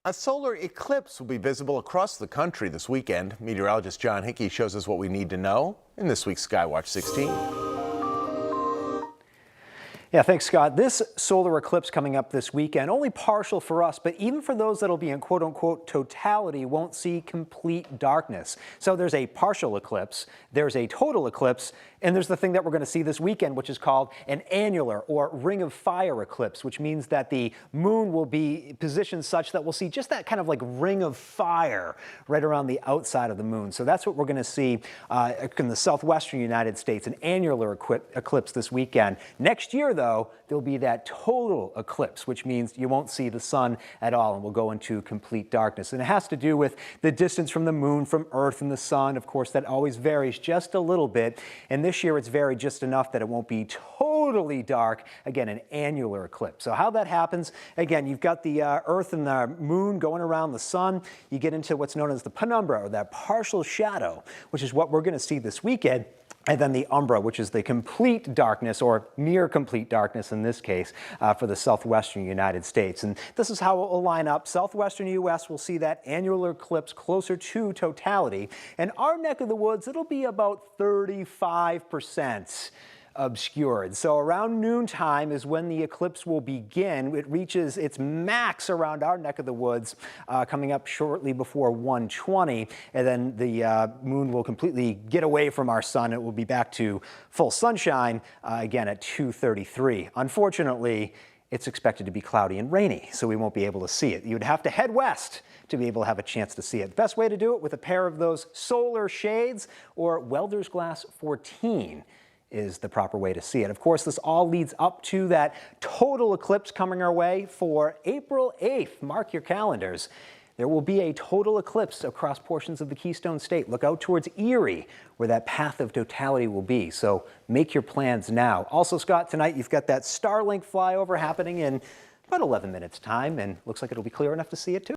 A solar eclipse will be visible across the country this weekend. Meteorologist John Hickey shows us what we need to know in this week's Skywatch 16. Yeah, thanks, Scott. This solar eclipse coming up this weekend, only partial for us, but even for those that'll be in quote-unquote totality, won't see complete darkness. So there's a partial eclipse, there's a total eclipse, and there's the thing that we're going to see this weekend, which is called an annular or ring of fire eclipse, which means that the moon will be positioned such that we'll see just that kind of like ring of fire right around the outside of the moon. So that's what we're going to see in the southwestern United States, an annular eclipse this weekend. Next year, though, there'll be that total eclipse, which means you won't see the sun at all and we'll go into complete darkness. And it has to do with the distance from the moon, from Earth and the sun. Of course, that always varies just a little bit. And this year it's varied just enough that it won't be totally dark. Again, an annular eclipse. So how that happens, again, you've got the Earth and the moon going around the sun. You get into what's known as the penumbra, or that partial shadow, which is what we're going to see this weekend. And then the umbra, which is the complete darkness, or near complete darkness in this case, for the southwestern United States. And this is how it will line up. Southwestern U.S. will see that annular eclipse closer to totality. And our neck of the woods, it'll be about 35% obscured. So around noontime is when the eclipse will begin. It reaches its max around our neck of the woods coming up shortly before 1:20, and then the moon will completely get away from our sun. It will be back to full sunshine again at 2:33. Unfortunately, it's expected to be cloudy and rainy, so we won't be able to see it. You'd have to head west to be able to have a chance to see it. The best way to do it with a pair of those solar shades or welder's glass 14 is the proper way to see it. Of course, this all leads up to that total eclipse coming our way for April 8th. Mark your calendars. There will be a total eclipse across portions of the Keystone State. Look out towards Erie, where that path of totality will be. So make your plans now. Also, Scott, tonight you've got that Starlink flyover happening in about 11 minutes time, and looks like it'll be clear enough to see it too.